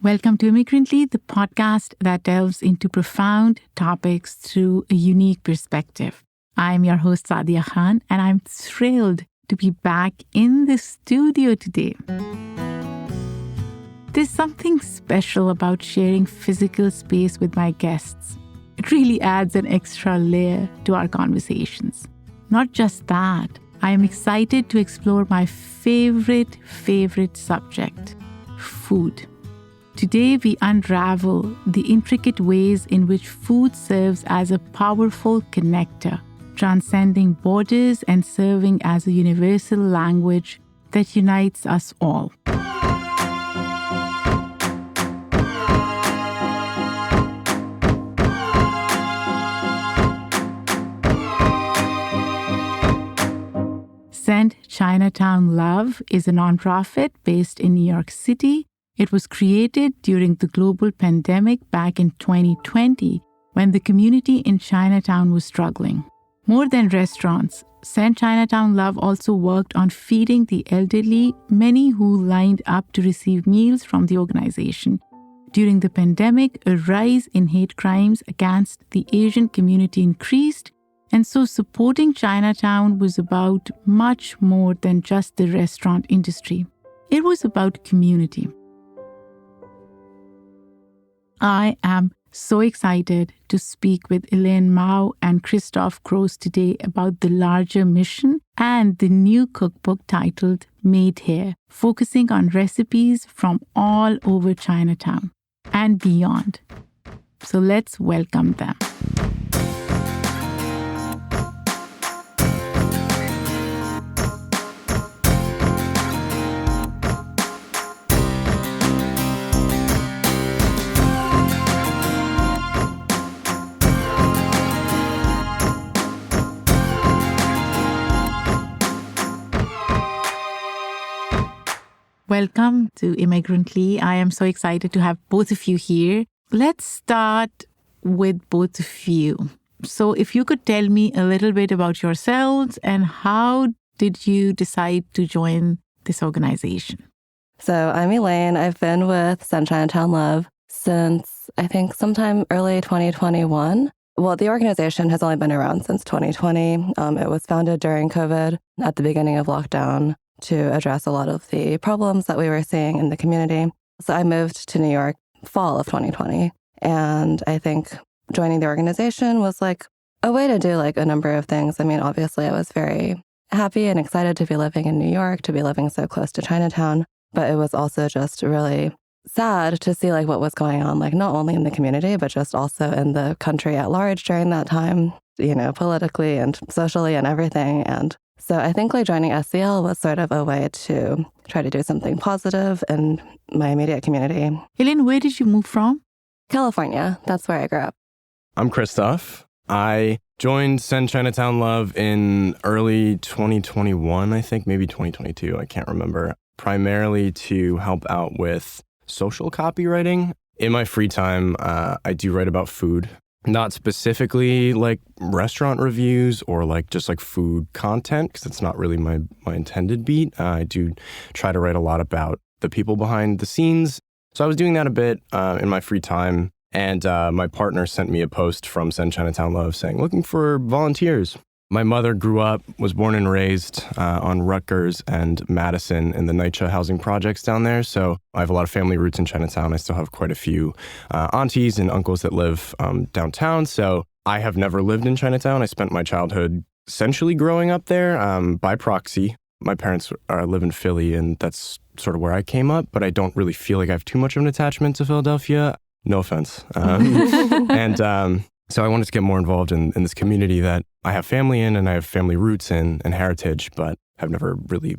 Welcome to Immigrantly, the podcast that delves into profound topics through a unique perspective. I'm your host, Sadia Khan, and I'm thrilled to be back in the studio today. There's something special about sharing physical space with my guests. It really adds an extra layer to our conversations. Not just that, I am excited to explore my favorite subject, food. Today, we unravel the intricate ways in which food serves as a powerful connector, transcending borders and serving as a universal language that unites us all. Send Chinatown Love is a nonprofit based in New York City. It was created during the global pandemic back in 2020 when the community in Chinatown was struggling. More than restaurants, Send Chinatown Love also worked on feeding the elderly, many who lined up to receive meals from the organization. During the pandemic, a rise in hate crimes against the Asian community increased, and so supporting Chinatown was about much more than just the restaurant industry. It was about community. I am so excited to speak with Elaine Mao and Christoph Gross today about the larger mission and the new cookbook titled Made Here, focusing on recipes from all over Chinatown and beyond. So let's welcome them. Welcome to Immigrantly. I am so excited to have both of you here. Let's start with both of you. So if you could tell me a little bit about yourselves and how did you decide to join this organization? So I'm Elaine. I've been with Send Chinatown Love since I think sometime early 2021. Well, the organization has only been around since 2020. It was founded during COVID at the beginning of lockdown to address a lot of the problems that we were seeing in the community. So I moved to New York fall of 2020. And I think joining the organization was like a way to do like a number of things. I mean, obviously I was very happy and excited to be living in New York, to be living so close to Chinatown. But it was also just really sad to see like what was going on, like not only in the community, but just also in the country at large during that time, you know, politically and socially and everything. And so I think like joining SCL was sort of a way to try to do something positive in my immediate community. Elaine, where did you move from? California. That's where I grew up. I'm Christoph. I joined Send Chinatown Love in early 2021, I think, maybe 2022. I can't remember. Primarily to help out with social copywriting. In my free time, I do write about food. Not specifically like restaurant reviews or like just like food content, because it's not really my intended beat. I do try to write a lot about the people behind the scenes. So I was doing that a bit in my free time. And my partner sent me a post from Send Chinatown Love saying, looking for volunteers. My mother was born and raised on Rutgers and Madison in the NYCHA housing projects down there. So I have a lot of family roots in Chinatown. I still have quite a few aunties and uncles that live downtown. So I have never lived in Chinatown. I spent my childhood essentially growing up there by proxy. My parents live in Philly, and that's sort of where I came up. But I don't really feel like I have too much of an attachment to Philadelphia. No offense. So I wanted to get more involved in this community that I have family in and I have family roots in and heritage, but have never really,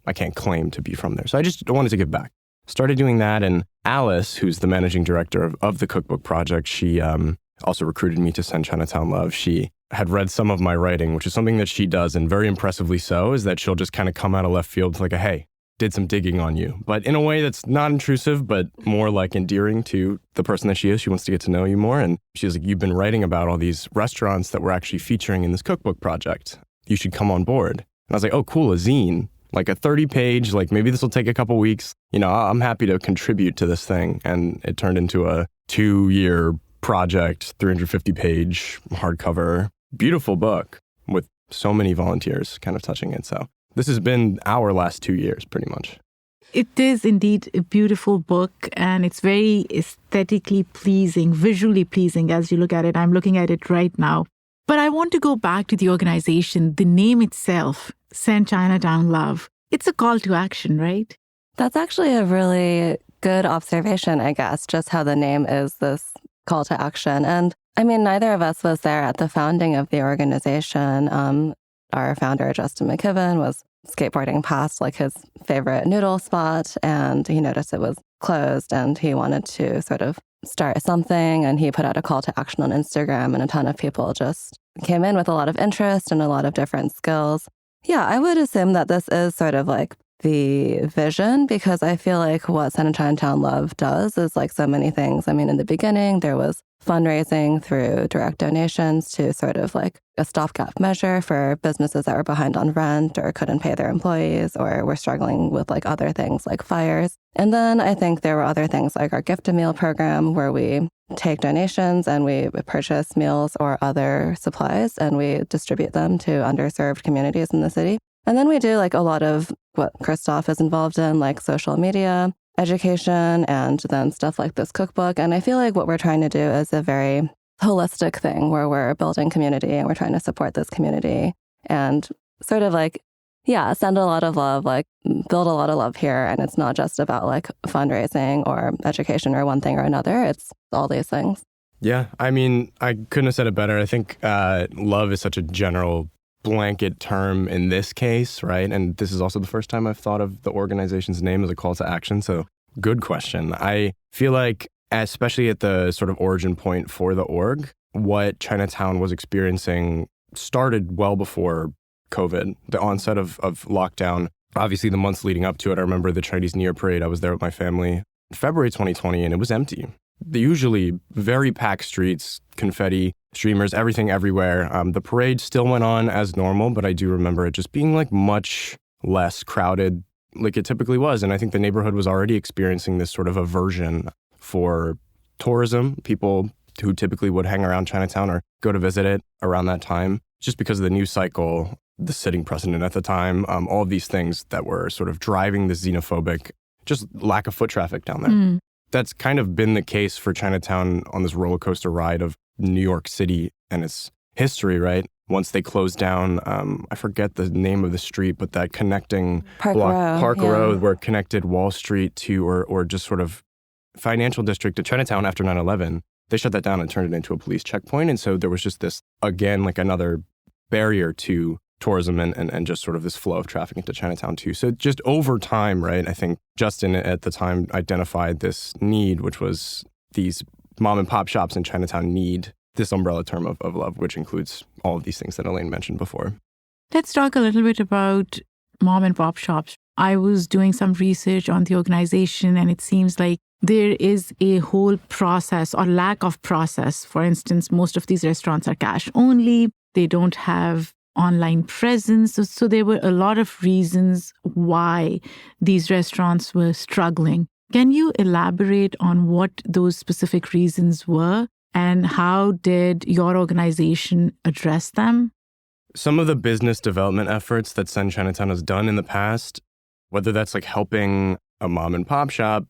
I can't claim to be from there. So I just wanted to give back. Started doing that. And Alice, who's the managing director of the cookbook project, she also recruited me to Send Chinatown Love. She had read some of my writing, which is something that she does, and very impressively so, is that she'll just kind of come out of left field like hey, did some digging on you, but in a way that's not intrusive, but more like endearing to the person that she is. She wants to get to know you more. And she's like, you've been writing about all these restaurants that we're actually featuring in this cookbook project. You should come on board. And I was like, oh, cool, a zine. like a 30-page, like maybe this will take a couple weeks. I'm happy to contribute to this thing. And it turned into a 2-year project, 350-page hardcover, beautiful book with so many volunteers kind of touching it. So this has been our last 2 years, pretty much. It is indeed a beautiful book, and it's very aesthetically pleasing, visually pleasing as you look at it. I'm looking at it right now. But I want to go back to the organization, the name itself, Send Chinatown Love. It's a call to action, right? That's actually a really good observation, I guess, just how the name is this call to action. And I mean, neither of us was there at the founding of the organization. Our founder, Justin McKibben, was skateboarding past like his favorite noodle spot, and he noticed it was closed and he wanted to sort of start something, and he put out a call to action on Instagram, and a ton of people just came in with a lot of interest and a lot of different skills. Yeah, I would assume that this is sort of like the vision, because I feel like what Send Chinatown Love does is like so many things. I mean, in the beginning, there was fundraising through direct donations to sort of like a stopgap measure for businesses that were behind on rent or couldn't pay their employees or were struggling with like other things like fires. And then I think there were other things like our gift a meal program, where we take donations and we purchase meals or other supplies and we distribute them to underserved communities in the city. And then we do like a lot of what Christoph is involved in, like social media, education, and then stuff like this cookbook. And I feel like what we're trying to do is a very holistic thing where we're building community and we're trying to support this community and sort of like, yeah, send a lot of love, like build a lot of love here. And it's not just about like fundraising or education or one thing or another. It's all these things. Yeah, I mean, I couldn't have said it better. I think love is such a general blanket term in this case, right? And this is also the first time I've thought of the organization's name as a call to action. So good question. I feel like, especially at the sort of origin point for the org, what Chinatown was experiencing started well before COVID, the onset of lockdown. Obviously, the months leading up to it, I remember the Chinese New Year parade. I was there with my family in February 2020, and it was empty. The usually very packed streets, confetti, streamers, everything everywhere. The parade still went on as normal, but I do remember it just being like much less crowded like it typically was. And I think the neighborhood was already experiencing this sort of aversion for tourism, people who typically would hang around Chinatown or go to visit it around that time, just because of the news cycle, the sitting precedent at the time, all of these things that were sort of driving the xenophobic, just lack of foot traffic down there. That's kind of been the case for Chinatown on this roller coaster ride of New York City and its history, right? Once they closed down, I forget the name of the street, but that connecting Park Road, where it connected Wall Street to, or just sort of financial district to Chinatown after 9/11, they shut that down and turned it into a police checkpoint. And so there was just this, again, like another barrier to tourism and just sort of this flow of traffic into Chinatown too. So just over time, right, I think Justin at the time identified this need, which was these mom and pop shops in Chinatown need this umbrella term of love, which includes all of these things that Elaine mentioned before. Let's talk a little bit about mom and pop shops. I was doing some research on the organization, and it seems like there is a whole process or lack of process. For instance, most of these restaurants are cash only. They don't have online presence. So there were a lot of reasons why these restaurants were struggling. Can you elaborate on what those specific reasons were and how did your organization address them? Some of the business development efforts that Send Chinatown has done in the past, whether that's like helping a mom and pop shop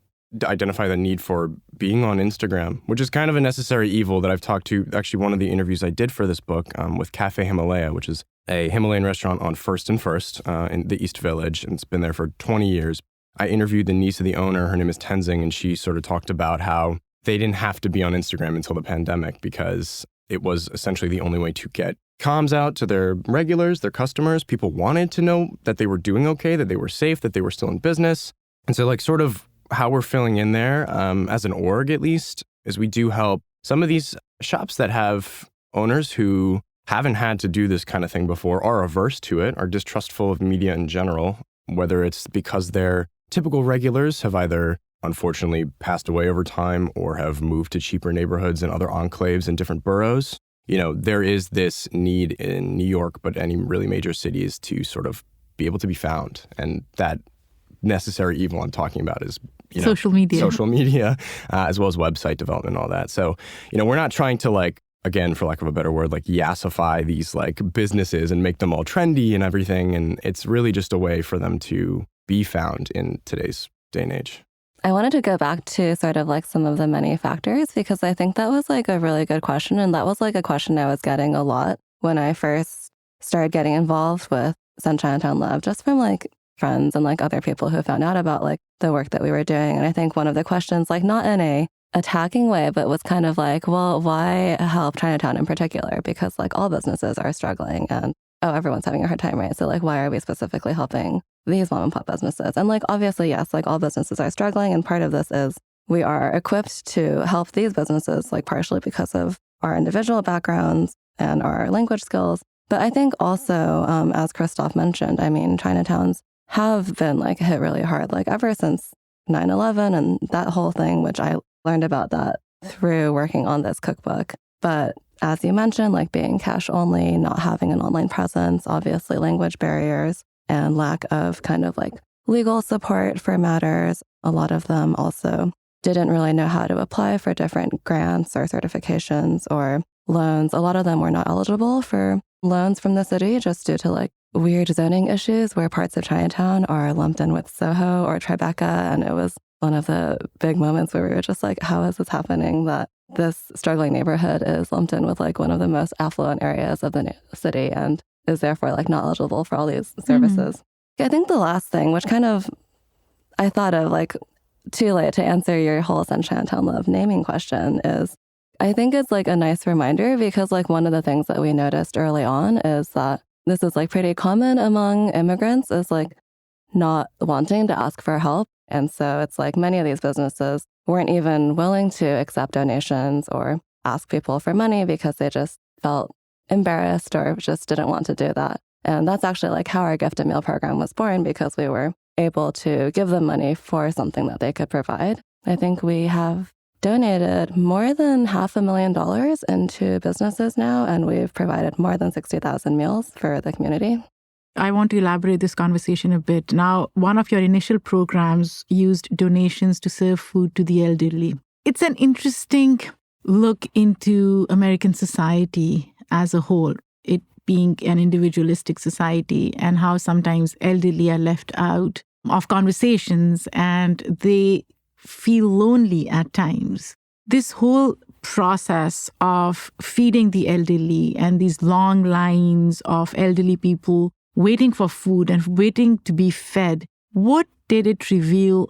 identify the need for being on Instagram, which is kind of a necessary evil that I've talked to. Actually, one of the interviews I did for this book with Cafe Himalaya, which is a Himalayan restaurant on First and First in the East Village, and it's been there for 20 years. I interviewed the niece of the owner. Her name is Tenzing, and she sort of talked about how they didn't have to be on Instagram until the pandemic because it was essentially the only way to get comms out to their regulars, their customers. People wanted to know that they were doing okay, that they were safe, that they were still in business. And so like sort of how we're filling in there, as an org at least, is we do help some of these shops that have owners who haven't had to do this kind of thing before, are averse to it, are distrustful of media in general, whether it's because their typical regulars have either unfortunately passed away over time or have moved to cheaper neighborhoods and other enclaves in different boroughs. You know, there is this need in New York, but any really major cities to sort of be able to be found. And that necessary evil I'm talking about is, social media, as well as website development and all that. So, we're not trying to like, again, for lack of a better word, like yassify these like businesses and make them all trendy and everything. And it's really just a way for them to be found in today's day and age. I wanted to go back to sort of like some of the many factors, because I think that was like a really good question. And that was like a question I was getting a lot when I first started getting involved with Send Chinatown Love, just from like friends and like other people who found out about like the work that we were doing. And I think one of the questions, like not in a attacking way, but was kind of like, well, why help Chinatown in particular? Because like all businesses are struggling and everyone's having a hard time, right? So like, why are we specifically helping these mom and pop businesses? And like, obviously, yes, like all businesses are struggling. And part of this is we are equipped to help these businesses, like partially because of our individual backgrounds and our language skills. But I think also, as Christoph mentioned, I mean, Chinatowns have been like hit really hard, like ever since 9/11 and that whole thing, which I learned about that through working on this cookbook. But as you mentioned, like being cash only, not having an online presence, obviously language barriers and lack of kind of like legal support for matters. A lot of them also didn't really know how to apply for different grants or certifications or loans. A lot of them were not eligible for loans from the city just due to like weird zoning issues where parts of Chinatown are lumped in with Soho or Tribeca. And it was one of the big moments where we were just like, how is this happening that this struggling neighborhood is lumped in with like one of the most affluent areas of the city and is therefore like not eligible for all these services? I think the last thing, which kind of I thought of like too late to answer your whole Send Chinatown Love naming question, is I think it's like a nice reminder, because like one of the things that we noticed early on is that this is like pretty common among immigrants, is like not wanting to ask for help. And so it's like many of these businesses weren't even willing to accept donations or ask people for money because they just felt embarrassed or just didn't want to do that. And that's actually like how our gift and meal program was born, because we were able to give them money for something that they could provide. I think we have donated more than $500,000 into businesses now, and we've provided more than 60,000 meals for the community. I want to elaborate this conversation a bit. Now, one of your initial programs used donations to serve food to the elderly. It's an interesting look into American society as a whole, it being an individualistic society, and how sometimes elderly are left out of conversations and they feel lonely at times. This whole process of feeding the elderly and these long lines of elderly people waiting for food and waiting to be fed, what did it reveal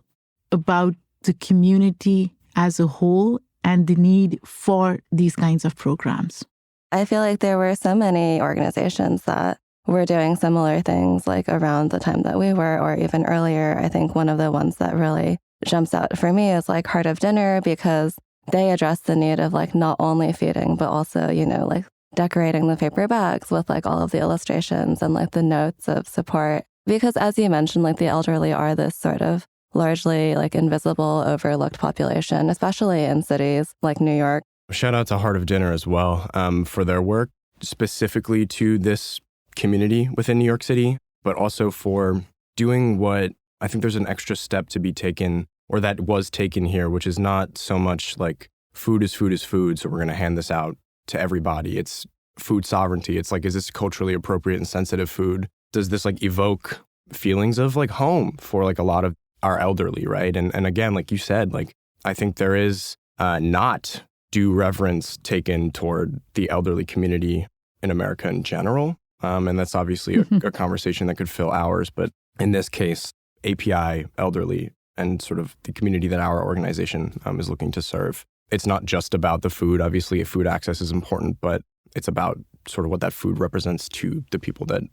about the community as a whole and the need for these kinds of programs? I feel like there were so many organizations that were doing similar things like around the time that we were, or even earlier. I think one of the ones that really jumps out for me is like Heart of Dinner, because they address the need of like not only feeding, but also, like decorating the paper bags with like all of the illustrations and like the notes of support. Because as you mentioned, like the elderly are this sort of largely like invisible, overlooked population, especially in cities like New York. Shout out to Heart of Dinner as well for their work specifically to this community within New York City, but also for doing what I think there's an extra step to be taken, or that was taken here, which is not so much like food is food is food, so we're going to hand this out to everybody. It's food sovereignty. It's like, is this culturally appropriate and sensitive food? Does this like evoke feelings of like home for like a lot of our elderly, right? And again, like you said, like I think there is not due reverence taken toward the elderly community in America in general. And that's obviously a conversation that could fill hours. But in this case, API, elderly, and sort of the community that our organization is looking to serve. It's not just about the food. Obviously, food access is important, but it's about sort of what that food represents to the people that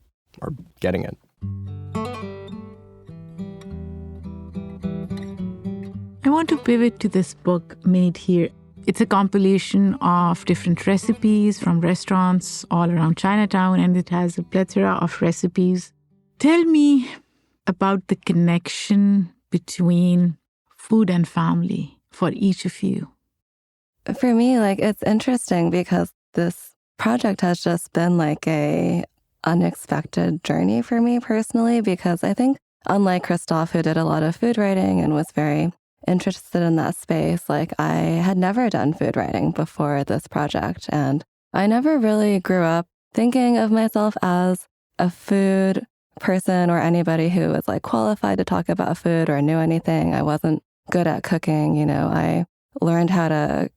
are getting it. I want to pivot to this book, Made Here. It's a compilation of different recipes from restaurants all around Chinatown, and it has a plethora of recipes. Tell me about the connection between food and family for each of you. For me, like, it's interesting because this project has just been like a unexpected journey for me personally, because I think unlike Christoph, who did a lot of food writing and was very interested in that space, like I had never done food writing before this project. And I never really grew up thinking of myself as a food person or anybody who was like qualified to talk about food or knew anything. I wasn't good at cooking. You know, I learned how to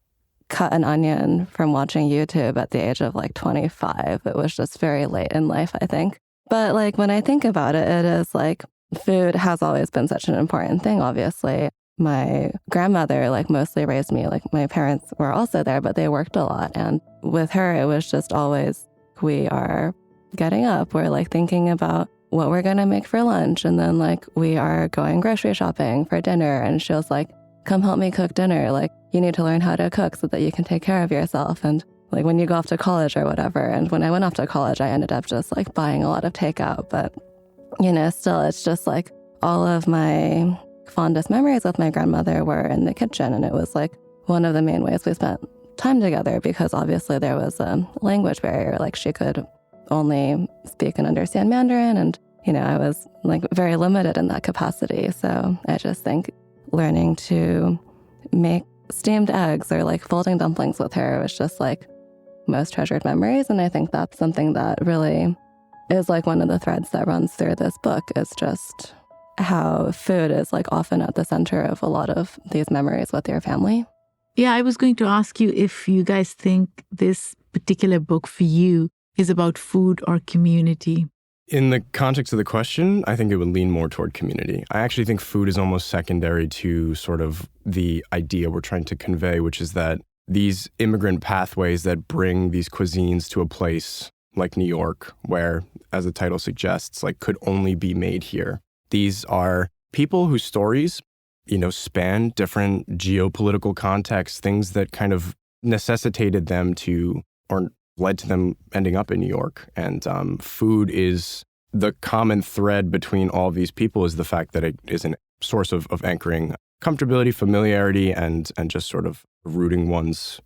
cut an onion from watching YouTube at the age of like 25. It was just very late in life, I think. But like when I think about it, it is like food has always been such an important thing, obviously. My grandmother like mostly raised me. Like my parents were also there, but they worked a lot. And with her, it was just always, we are getting up. We're like thinking about what we're going to make for lunch. And then like we are going grocery shopping for dinner. And she was like, come help me cook dinner. Like you need to learn how to cook so that you can take care of yourself. And like when you go off to college or whatever. And when I went off to college, I ended up just like buying a lot of takeout. But, you know, still it's just like all of my fondest memories with my grandmother were in the kitchen. And it was like one of the main ways we spent time together, because obviously there was a language barrier. Like she could only speak and understand Mandarin. And, you know, I was like very limited in that capacity. So I just think learning to make steamed eggs or like folding dumplings with her was just like most treasured memories. And I think that's something that really is like one of the threads that runs through this book, is just how food is like often at the center of a lot of these memories with your family. Yeah, I was going to ask you if you guys think this particular book for you is about food or community. In the context of the question, I think it would lean more toward community. I actually think food is almost secondary to sort of the idea we're trying to convey, which is that these immigrant pathways that bring these cuisines to a place like New York, where, as the title suggests, like could only be made here. These are people whose stories, you know, span different geopolitical contexts, things that kind of necessitated them to, or led to them ending up in New York. And food is the common thread between all of these people, is the fact that it is a source of anchoring comfortability, familiarity, and just sort of rooting one's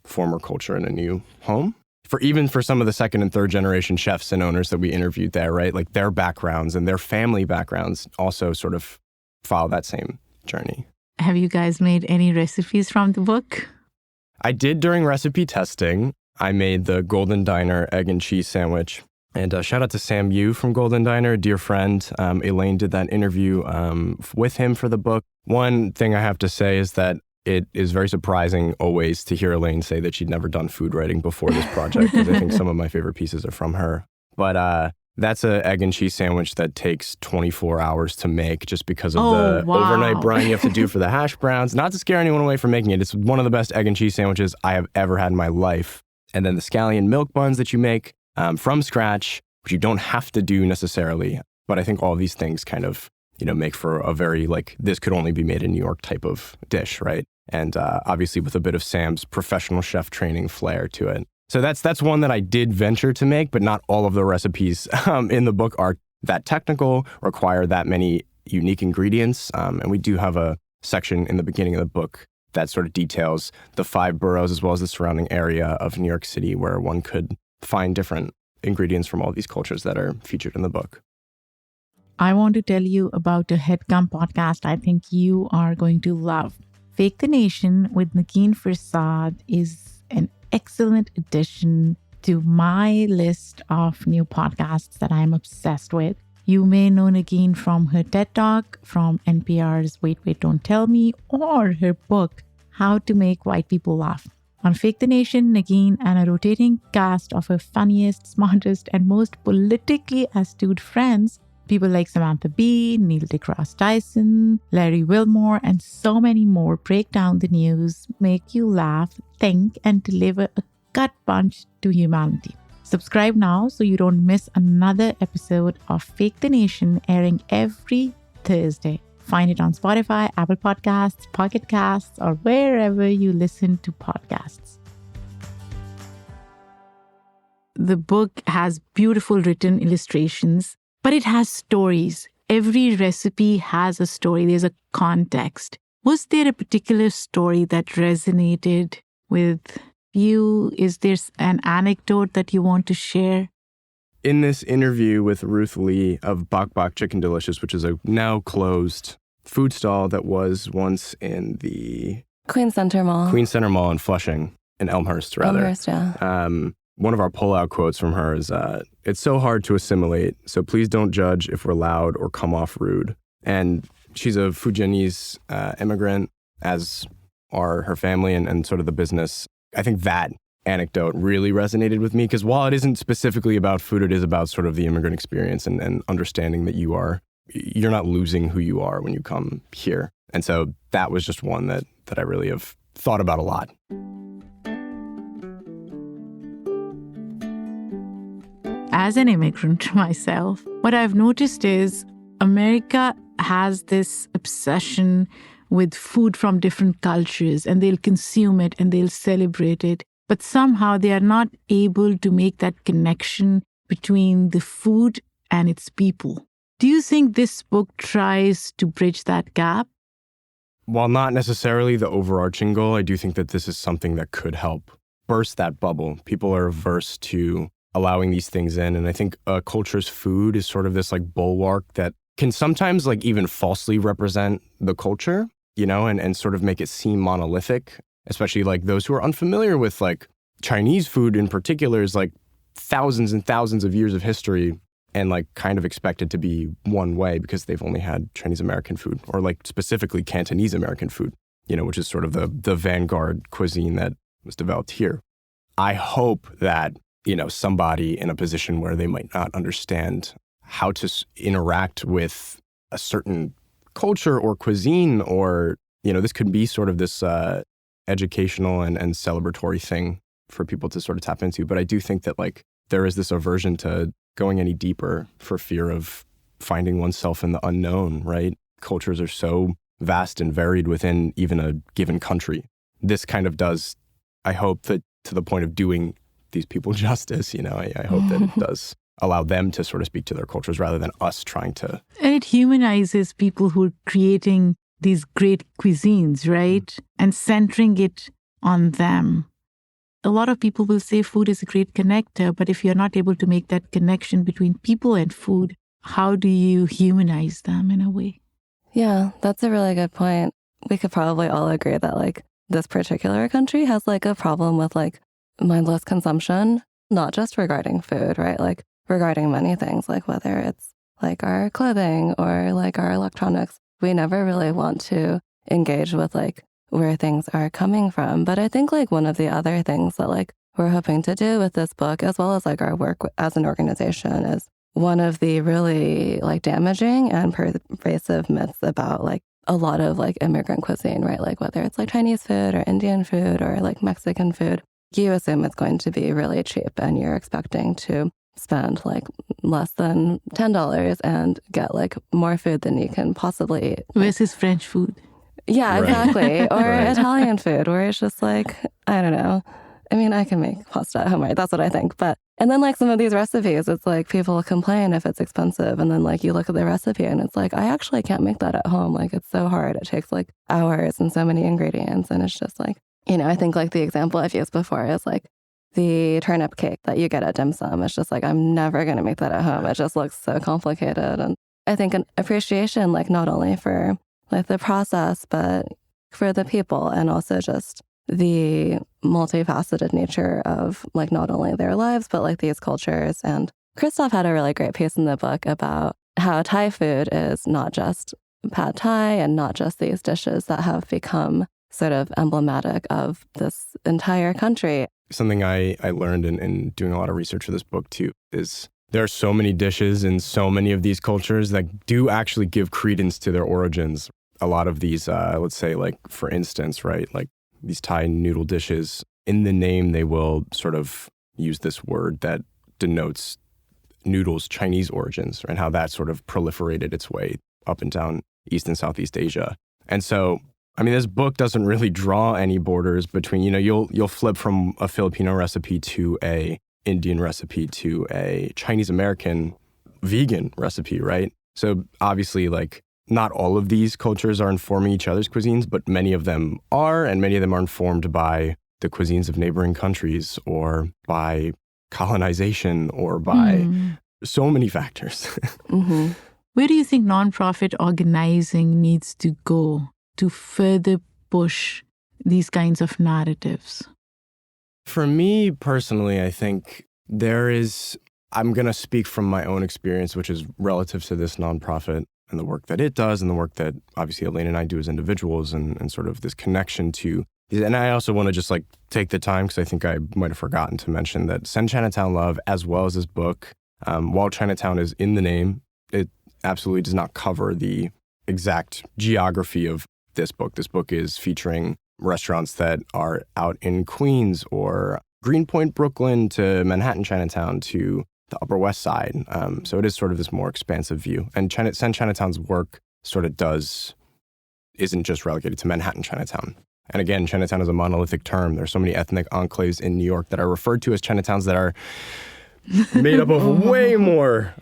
former culture in a new home. Even for some of the second and third generation chefs and owners that we interviewed there, right? Like their backgrounds and their family backgrounds also sort of follow that same journey. Have you guys made any recipes from the book? I did during recipe testing. I made the Golden Diner egg and cheese sandwich. And shout out to Sam Yu from Golden Diner, a dear friend. Elaine did that interview with him for the book. One thing I have to say is that it is very surprising always to hear Elaine say that she'd never done food writing before this project, because I think some of my favorite pieces are from her. But that's an egg and cheese sandwich that takes 24 hours to make, just because of the overnight brine you have to do for the hash browns. Not to scare anyone away from making it. It's one of the best egg and cheese sandwiches I have ever had in my life. And then the scallion milk buns that you make from scratch, which you don't have to do necessarily. But I think all these things kind of, you know, make for a very like, this could only be made in New York type of dish, right? And obviously with a bit of Sam's professional chef training flair to it. So that's one that I did venture to make, but not all of the recipes in the book are that technical, require that many unique ingredients. And we do have a section in the beginning of the book that sort of details the 5 boroughs as well as the surrounding area of New York City, where one could find different ingredients from all these cultures that are featured in the book. I want to tell you about a headgum podcast I think you are going to love. Fake the Nation with Nagin Farsad is an excellent addition to my list of new podcasts that I'm obsessed with. You may know Nagin from her TED Talk, from NPR's Wait, Wait, Don't Tell Me, or her book, How to Make White People Laugh. On Fake the Nation, Nagin and a rotating cast of her funniest, smartest, and most politically astute friends, people like Samantha Bee, Neil deGrasse Tyson, Larry Wilmore, and so many more, break down the news, make you laugh, think, and deliver a gut punch to humanity. Subscribe now so you don't miss another episode of Fake the Nation, airing every Thursday. Find it on Spotify, Apple Podcasts, Pocket Casts, or wherever you listen to podcasts. The book has beautiful written illustrations, but it has stories. Every recipe has a story. There's a context. Was there a particular story that resonated with you? Is there an anecdote that you want to share? in this interview with Ruth Lee of Bok Bok Chicken Delicious, which is a now closed food stall that was once in the Queen Center Mall in Flushing, in Elmhurst, rather. Elmhurst, yeah. One of our pullout quotes from her is, "It's so hard to assimilate, so please don't judge if we're loud or come off rude." And she's a Fujianese immigrant, as are her family and sort of the business. I think that anecdote really resonated with me because while it isn't specifically about food, it is about sort of the immigrant experience and understanding that you're not losing who you are when you come here. And so that was just one that I really have thought about a lot. As an immigrant myself, what I've noticed is America has this obsession with food from different cultures, and they'll consume it and they'll celebrate it. But somehow they are not able to make that connection between the food and its people. Do you think this book tries to bridge that gap? While not necessarily the overarching goal, I do think that this is something that could help burst that bubble. People are averse to allowing these things in. And I think a culture's food is sort of this like bulwark that can sometimes like even falsely represent the culture, and sort of make it seem monolithic, especially like those who are unfamiliar with like Chinese food in particular is like thousands and thousands of years of history and like kind of expected to be one way because they've only had Chinese American food or like specifically Cantonese American food, which is sort of the vanguard cuisine that was developed here. I hope that, somebody in a position where they might not understand how to interact with a certain culture or cuisine or, this could be sort of this educational and celebratory thing for people to sort of tap into. But I do think that like there is this aversion to going any deeper for fear of finding oneself in the unknown, right? Cultures are so vast and varied within even a given country. This kind of does, I hope that to the point of doing these people justice, I hope that it does allow them to sort of speak to their cultures rather than us trying to. And it humanizes people who are creating these great cuisines, right? And centering it on them. A lot of people will say food is a great connector, but if you're not able to make that connection between people and food, how do you humanize them in a way? Yeah, that's a really good point. We could probably all agree that like this particular country has like a problem with like mindless consumption, not just regarding food, right? Like regarding many things, like whether it's like our clothing or like our electronics. We never really want to engage with like where things are coming from. But I think like one of the other things that like we're hoping to do with this book, as well as like our work as an organization, is one of the really like damaging and pervasive myths about like a lot of like immigrant cuisine, right? Like whether it's like Chinese food or Indian food or like Mexican food, you assume it's going to be really cheap and you're expecting to spend like less than $10 and get like more food than you can possibly eat. Versus French food. Yeah, Right. exactly. Or Right. Italian food where it's just like, I don't know. I mean, I can make pasta at home, right? That's what I think. And then like some of these recipes, it's like people complain if it's expensive. And then like you look at the recipe and it's like, I actually can't make that at home. Like it's so hard. It takes like hours and so many ingredients. And it's just like, I think like the example I've used before is like the turnip cake that you get at dim sum. It's just like, I'm never going to make that at home. It just looks so complicated. And I think an appreciation, like not only for like the process, but for the people and also just the multifaceted nature of like not only their lives, but like these cultures. And Christoph had a really great piece in the book about how Thai food is not just pad Thai and not just these dishes that have become sort of emblematic of this entire country. Something I learned in doing a lot of research for this book too is there are so many dishes in so many of these cultures that do actually give credence to their origins. A lot of these, let's say like, for instance, right, like these Thai noodle dishes, in the name, they will sort of use this word that denotes noodles' Chinese origins and how that sort of proliferated its way up and down East and Southeast Asia. And so, I mean, this book doesn't really draw any borders between, you'll flip from a Filipino recipe to a Indian recipe to a Chinese American vegan recipe, right? So obviously, like, not all of these cultures are informing each other's cuisines, but many of them are, and many of them are informed by the cuisines of neighboring countries or by colonization or by so many factors. Mm-hmm. Where do you think nonprofit organizing needs to go to further push these kinds of narratives? For me personally, I think I'm going to speak from my own experience, which is relative to this nonprofit and the work that it does and the work that obviously Elaine and I do as individuals and sort of this connection to. And I also want to just like take the time, because I think I might have forgotten to mention that Send Chinatown Love, as well as this book, while Chinatown is in the name, it absolutely does not cover the exact geography of this book. This book is featuring restaurants that are out in Queens or Greenpoint, Brooklyn, to Manhattan Chinatown, to the Upper West Side. So it is sort of this more expansive view. And Send Chinatown's work sort of isn't just relegated to Manhattan Chinatown. And again, Chinatown is a monolithic term. There's so many ethnic enclaves in New York that are referred to as Chinatowns that are made up of way more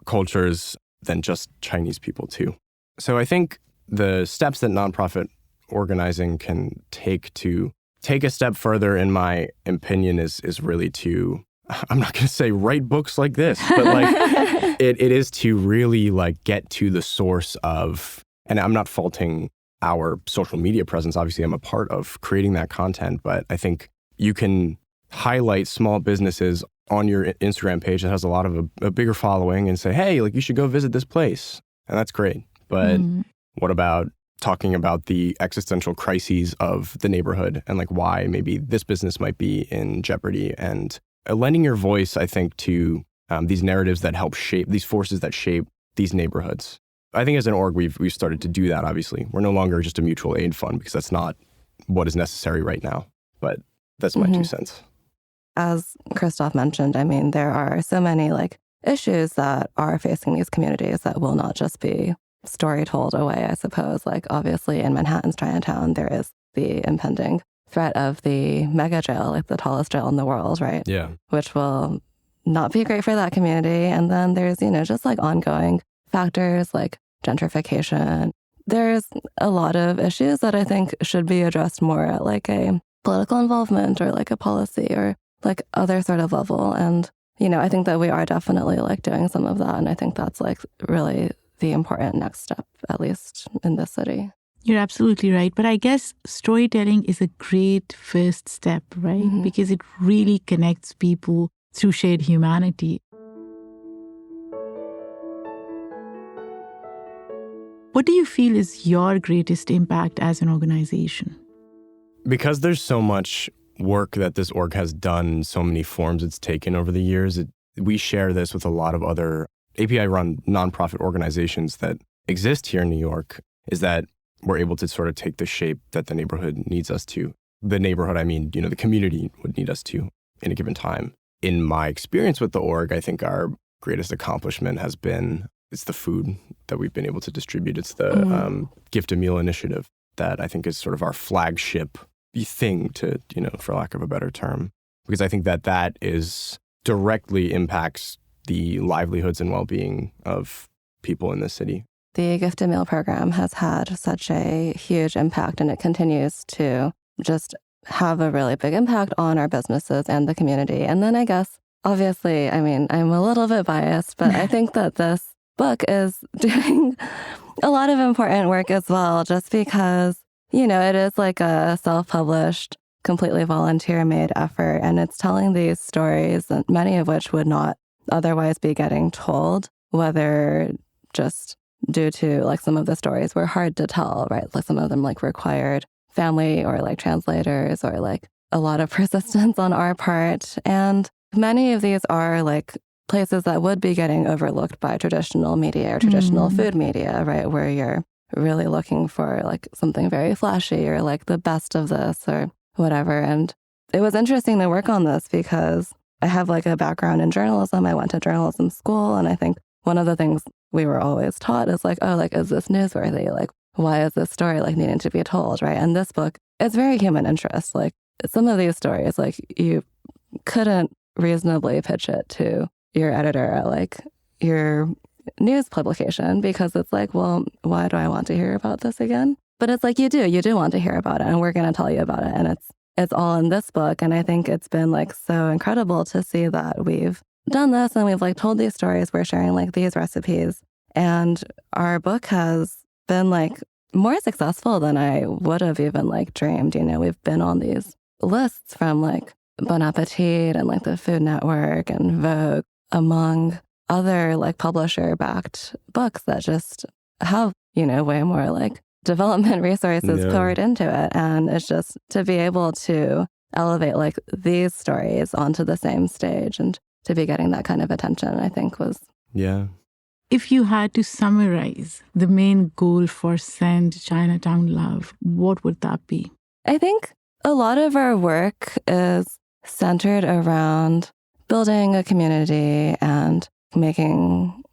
cultures than just Chinese people too. So I think the steps that nonprofit organizing can take to take a step further, in my opinion, is really to, I'm not going to say write books like this, but like it is to really like get to the source of, and I'm not faulting our social media presence. Obviously, I'm a part of creating that content, but I think you can highlight small businesses on your Instagram page that has a lot of a bigger following and say, hey, like you should go visit this place. And that's great. But what about talking about the existential crises of the neighborhood and like why maybe this business might be in jeopardy, and lending your voice, I think, to these narratives that help shape these forces that shape these neighborhoods. I think as an org, we've started to do that, obviously. We're no longer just a mutual aid fund, because that's not what is necessary right now. But that's my 2 cents. As Christoph mentioned, I mean, there are so many like issues that are facing these communities that will not just be story told away, I suppose. Like obviously in Manhattan's Chinatown, there is the impending threat of the mega jail, like the tallest jail in the world, right? Yeah. Which will not be great for that community. And then there's, just like ongoing factors like gentrification. There's a lot of issues that I think should be addressed more at like a political involvement or like a policy or like other sort of level. And, I think that we are definitely like doing some of that. And I think that's like really the important next step, at least in this city. You're absolutely right. But I guess storytelling is a great first step, right? Because it really connects people through shared humanity. What do you feel is your greatest impact as an organization? Because there's so much work that this org has done, so many forms it's taken over the years, we share this with a lot of other API-run nonprofit organizations that exist here in New York, is that we're able to sort of take the shape that the neighborhood needs us to. The neighborhood, I mean, the community would need us to in a given time. In my experience with the org, I think our greatest accomplishment has been, it's the food that we've been able to distribute. It's the Gift a Meal initiative that I think is sort of our flagship thing to, for lack of a better term, because I think that is directly impacts the livelihoods and well-being of people in this city. The Gift a Meal program has had such a huge impact, and it continues to just have a really big impact on our businesses and the community. And then I guess, obviously, I mean, I'm a little bit biased, but I think that this book is doing a lot of important work as well, just because, it is like a self-published, completely volunteer-made effort, and it's telling these stories, and many of which would not otherwise be getting told, whether just due to like some of the stories were hard to tell, right? Like some of them like required family or like translators or like a lot of persistence on our part. And many of these are like places that would be getting overlooked by traditional media or traditional food media, right? Where you're really looking for like something very flashy or like the best of this or whatever. And it was interesting to work on this because I have like a background in journalism. I went to journalism school. And I think one of the things we were always taught is like, oh, like, is this newsworthy? Like, why is this story like needing to be told, right? And this book is very human interest. Like some of these stories, like you couldn't reasonably pitch it to your editor at like your news publication because it's like, well, why do I want to hear about this again? But it's like, you do want to hear about it, and we're going to tell you about it. And it's it's all in this book. And I think it's been like so incredible to see that we've done this and we've like told these stories. We're sharing like these recipes. And our book has been like more successful than I would have even like dreamed. You know, we've been on these lists from like Bon Appetit and like the Food Network and Vogue, among other like publisher-backed books that just have, you know, way more like development resources poured into it. And it's just to be able to elevate like these stories onto the same stage and to be getting that kind of attention, I think was... Yeah. If you had to summarize the main goal for Send Chinatown Love, what would that be? I think a lot of our work is centered around building a community and making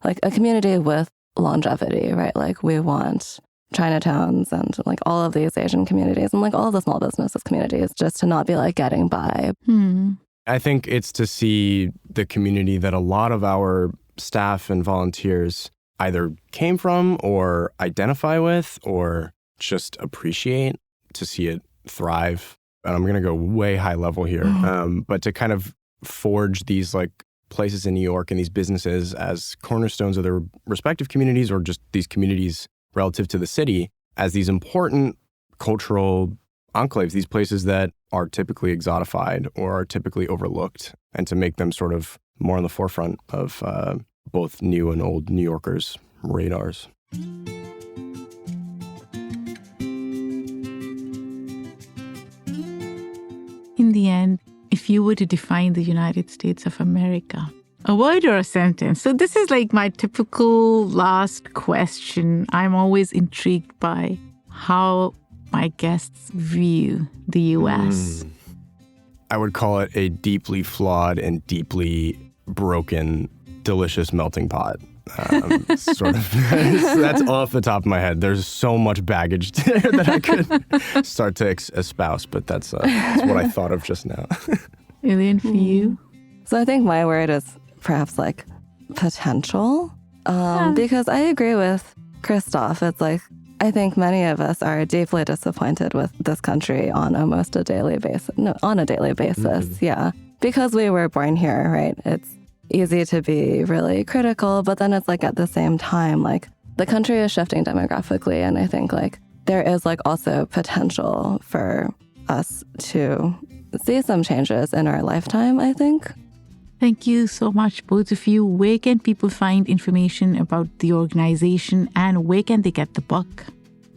like a community with longevity, right? Like we want Chinatowns and like all of these Asian communities and like all of the small businesses communities just to not be like getting by. I think it's to see the community that a lot of our staff and volunteers either came from or identify with or just appreciate, to see it thrive. And I'm going to go way high level here, but to kind of forge these like places in New York and these businesses as cornerstones of their respective communities, or just these communities relative to the city as these important cultural enclaves, these places that are typically exotified or are typically overlooked, and to make them sort of more on the forefront of both new and old New Yorkers' radars. In the end, if you were to define the United States of America, a word or a sentence? So this is like my typical last question. I'm always intrigued by how my guests view the U.S. I would call it a deeply flawed and deeply broken, delicious melting pot. Sort of. That's off the top of my head. There's so much baggage there that I could start to espouse, but that's what I thought of just now. Ilian, for you? So I think my word is perhaps like potential, because I agree with Christoph. It's like, I think many of us are deeply disappointed with this country on almost a daily basis. No, on a daily basis, yeah. Because we were born here, right? It's easy to be really critical, but then it's like at the same time, like the country is shifting demographically, and I think like there is like also potential for us to see some changes in our lifetime, I think. Thank you so much, both of you. Where can people find information about the organization, and where can they get the book?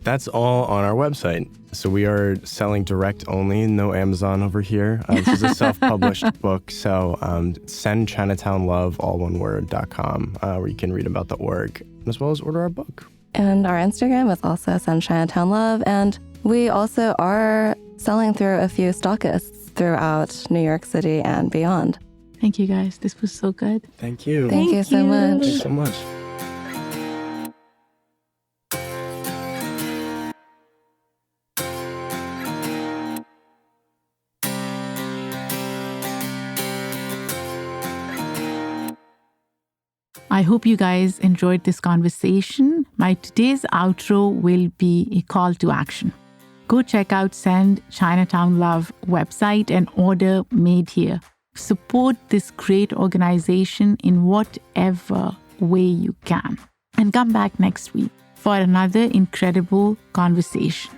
That's all on our website. So we are selling direct only, no Amazon over here. This is a self-published book. So send Chinatown Love, all one word.com, where you can read about the org, as well as order our book. And our Instagram is also Send Chinatown Love. And we also are selling through a few stockists throughout New York City and beyond. Thank you, guys. This was so good. Thank you. Thank you so much. Thanks so much. I hope you guys enjoyed this conversation. My today's outro will be a call to action. Go check out Send Chinatown Love website and order Made Here. Support this great organization in whatever way you can. And come back next week for another incredible conversation.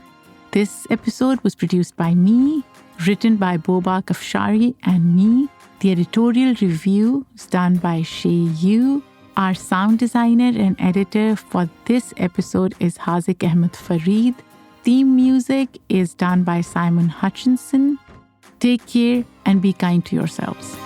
This episode was produced by me, written by Boba Kafshari and me. The editorial review is done by Shay Yu. Our sound designer and editor for this episode is Hazik Ahmed Farid. Theme music is done by Simon Hutchinson. Take care and be kind to yourselves.